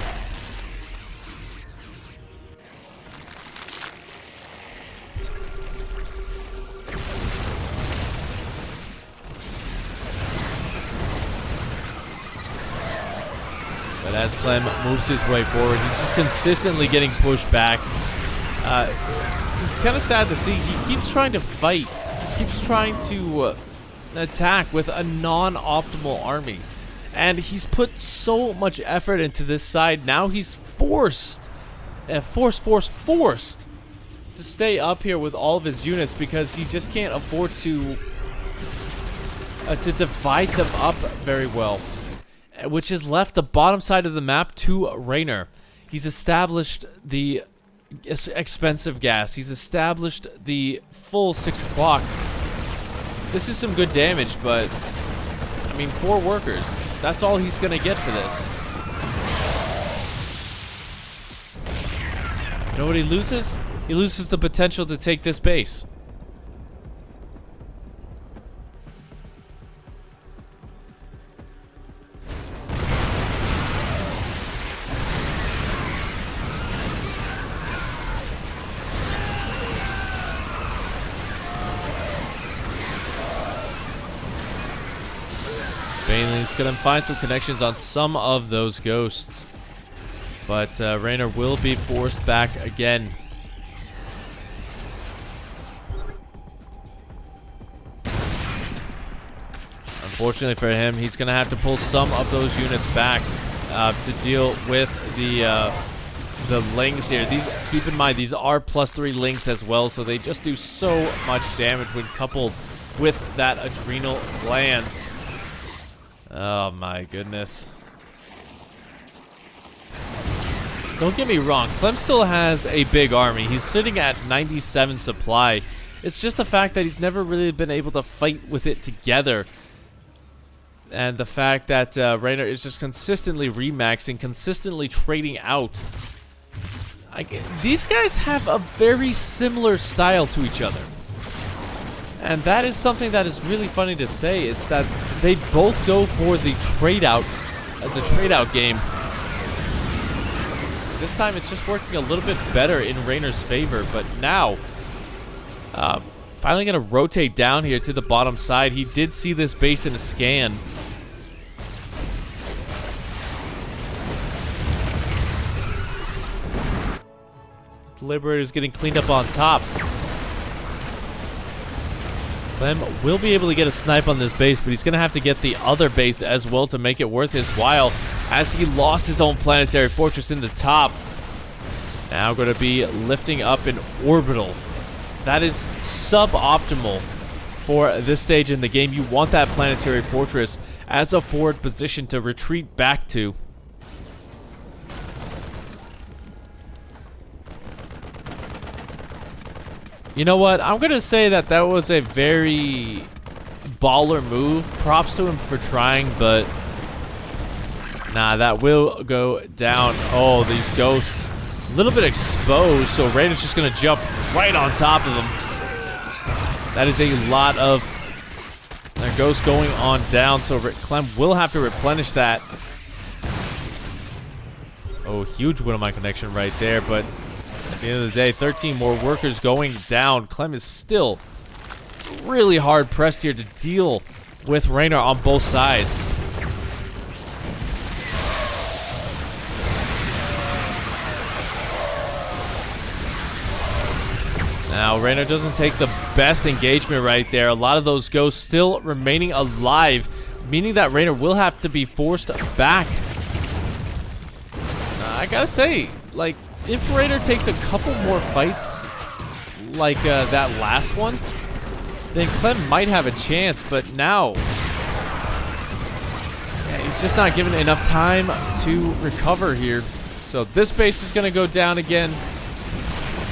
But as CLEM moves his way forward, he's just consistently getting pushed back. It's kind of sad to see. He keeps trying to fight. He keeps trying to attack with a non-optimal army. And he's put so much effort into this side. Now he's forced to stay up here with all of his units, because he just can't afford to divide them up very well. Which has left the bottom side of the map to REYNOR. He's established the expensive gas. He's established the full 6 o'clock. This is some good damage, but I mean, 4 workers. That's all he's going to get for this. You know what he loses? He loses the potential to take this base. Baneling's gonna find some connections on some of those ghosts, but REYNOR will be forced back again. Unfortunately for him, he's gonna have to pull some of those units back to deal with the lings here. These, keep in mind, these are +3 lings as well, so they just do so much damage when coupled with that adrenal glands. Oh my goodness. Don't get me wrong, Clem still has a big army. He's sitting at 97 supply. It's just the fact that he's never really been able to fight with it together. And the fact that REYNOR is just consistently remaxing, consistently trading out. These guys have a very similar style to each other. And that is something that is really funny to say. It's that they both go for the trade out game. This time it's just working a little bit better in REYNOR's favor, but now finally gonna rotate down here to the bottom side. He did see this base in a scan. Liberator's getting cleaned up on top. Clem will be able to get a snipe on this base, but he's going to have to get the other base as well to make it worth his while, as he lost his own planetary fortress in the top. Now going to be lifting up an orbital. That is suboptimal for this stage in the game. You want that planetary fortress as a forward position to retreat back to. You know what? I'm going to say that that was a very baller move. Props to him for trying, but nah, that will go down. Oh, these ghosts. A little bit exposed, so REYNOR's just going to jump right on top of them. That is a lot of their ghosts going on down, so Clem will have to replenish that. Oh, huge win on my connection right there, but at the end of the day, 13 more workers going down. Clem is still really hard pressed here to deal with REYNOR on both sides. Now, REYNOR doesn't take the best engagement right there. A lot of those ghosts still remaining alive, meaning that REYNOR will have to be forced back. I gotta say, like, if REYNOR takes a couple more fights like that last one, then Clem might have a chance, but now he's just not given enough time to recover here. So this base is going to go down again.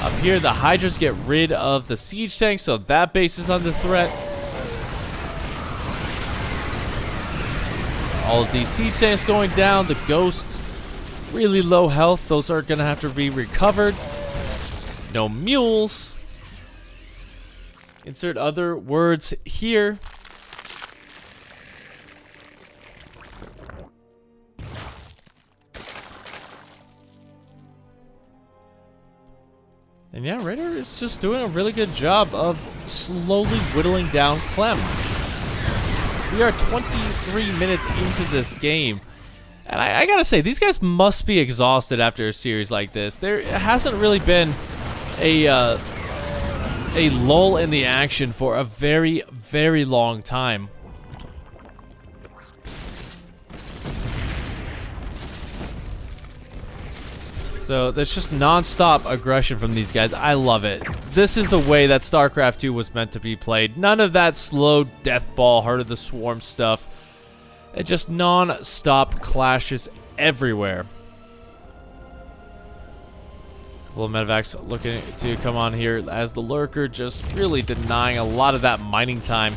Up here, the Hydras get rid of the siege tank, so that base is under threat. All of these siege tanks going down, the ghosts really low health. Those are going to have to be recovered. No mules. Insert other words here. And yeah, REYNOR is just doing a really good job of slowly whittling down Clem. We are 23 minutes into this game. And I gotta say, these guys must be exhausted after a series like this. There hasn't really been a lull in the action for a very, very long time. So there's just non-stop aggression from these guys. I love it. This is the way that StarCraft 2 was meant to be played. None of that slow deathball, Heart of the Swarm stuff. It just non-stop clashes everywhere. Couple of medevacs looking to come on here as the lurker just really denying a lot of that mining time.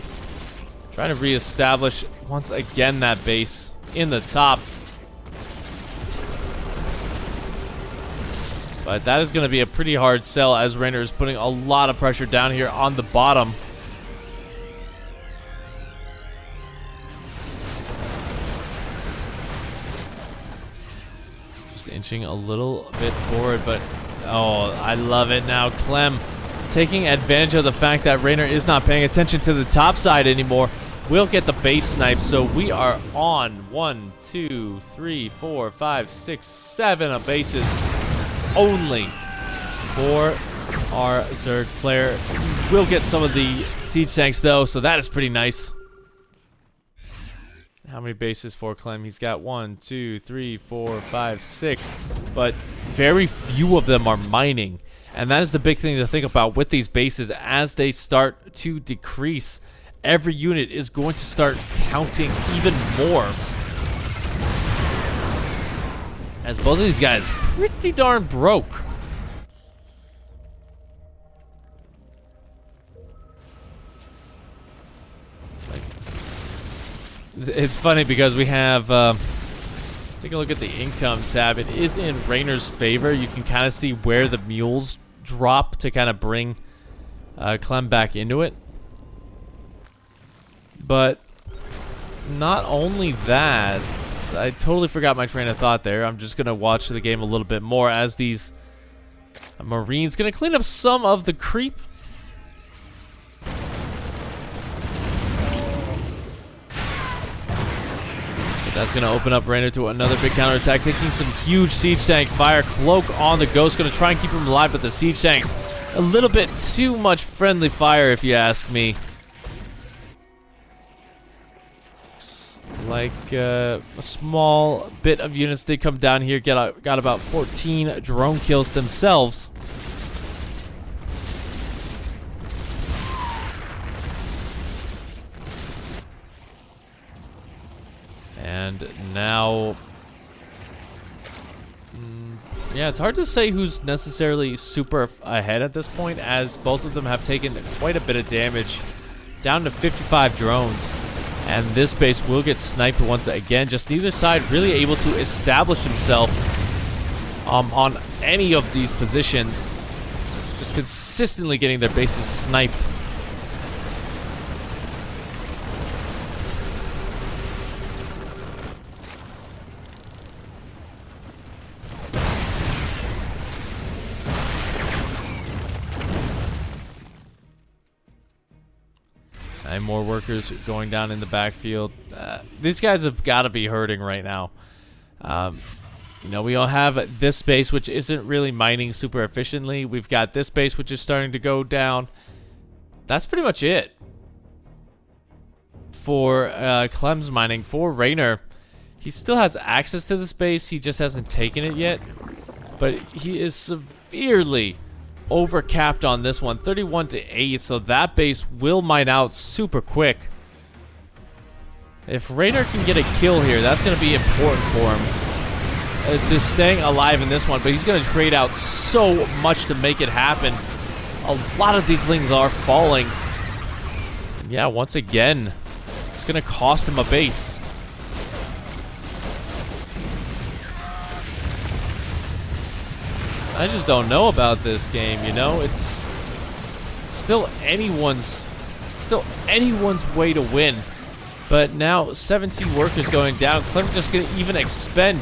Trying to reestablish once again that base in the top. But that is going to be a pretty hard sell as REYNOR is putting a lot of pressure down here on the bottom. Inching a little bit forward, but oh, I love it now. Clem taking advantage of the fact that REYNOR is not paying attention to the top side anymore. We'll get the base snipe, so we are on 1, 2, 3, 4, 5, 6, 7 bases only for our Zerg player. We'll get some of the siege tanks though, so that is pretty nice. How many bases for Clem? He's got 1, 2, 3, 4, 5, 6, but very few of them are mining. And that is the big thing to think about with these bases as they start to decrease every unit is going to start counting even more. As both of these guys pretty darn broke. It's funny because we have, take a look at the income tab. It is in REYNOR's favor. You can kind of see where the mules drop to kind of bring CLEM back into it. But not only that, I totally forgot my train of thought there. I'm just going to watch the game a little bit more as these Marines going to clean up some of the creep. That's going to open up REYNOR to another big counterattack, taking some huge siege tank fire. Cloak on the Ghost, going to try and keep him alive, but the siege tanks, a little bit too much friendly fire, if you ask me. Like a small bit of units did come down here, got about 14 drone kills themselves. And now, yeah, it's hard to say who's necessarily super ahead at this point, as both of them have taken quite a bit of damage, down to 55 drones. And this base will get sniped once again. Just neither side really able to establish himself on any of these positions. Just consistently getting their bases sniped. And more workers going down in the backfield. These guys have got to be hurting right now. You know, we all have this base, which isn't really mining super efficiently. We've got this base, which is starting to go down. That's pretty much it for CLEM's mining. For REYNOR, he still has access to this base. He just hasn't taken it yet. But he is severely overcapped on this one, 31-8, so that base will mine out super quick. If REYNOR can get a kill here, that's going to be important for him to staying alive in this one, but he's going to trade out so much to make it happen. A lot of these lings are falling. Yeah, once again, it's going to cost him a base. I just don't know about this game, you know? It's still anyone's way to win. But now 17 workers going down. CLEM just going to even expend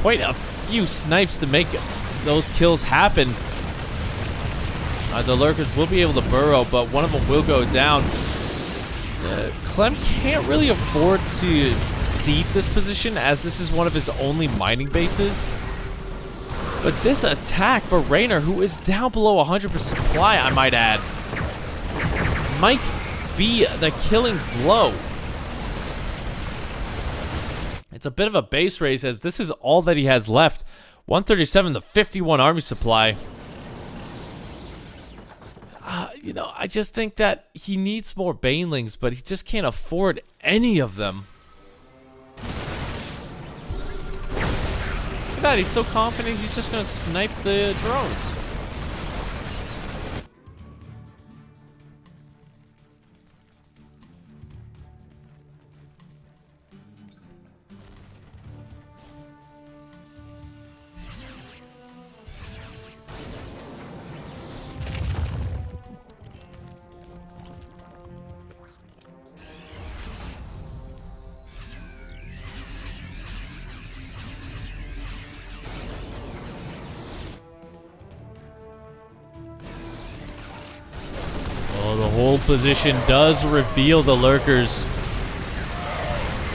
quite a few snipes to make those kills happen. The lurkers will be able to burrow, but one of them will go down. CLEM can't really afford to cede this position, as this is one of his only mining bases. But this attack for REYNOR, who is down below 100% supply, I might add, might be the killing blow. It's a bit of a base race, as this is all that he has left. 137 to 51 army supply. You know, I just think that he needs more banelings, but he just can't afford any of them. Look at that, he's so confident he's just gonna snipe the drones. The hold position does reveal the lurkers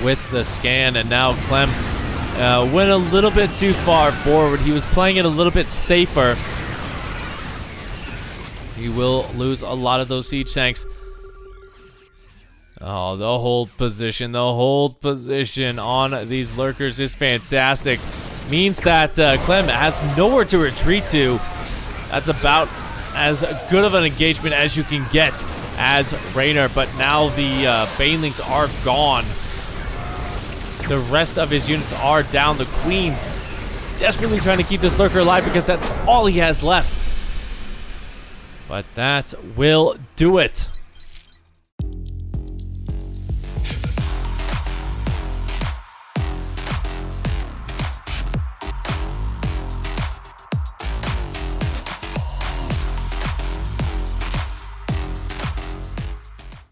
with the scan, and now CLEM went a little bit too far forward. He was playing it a little bit safer. He will lose a lot of those siege tanks. Oh, the hold position on these lurkers is fantastic. Means that CLEM has nowhere to retreat to. That's about as good of an engagement as you can get, as REYNOR, but now the Banelings are gone. The rest of his units are down. The Queen's desperately trying to keep this Lurker alive because that's all he has left. But that will do it.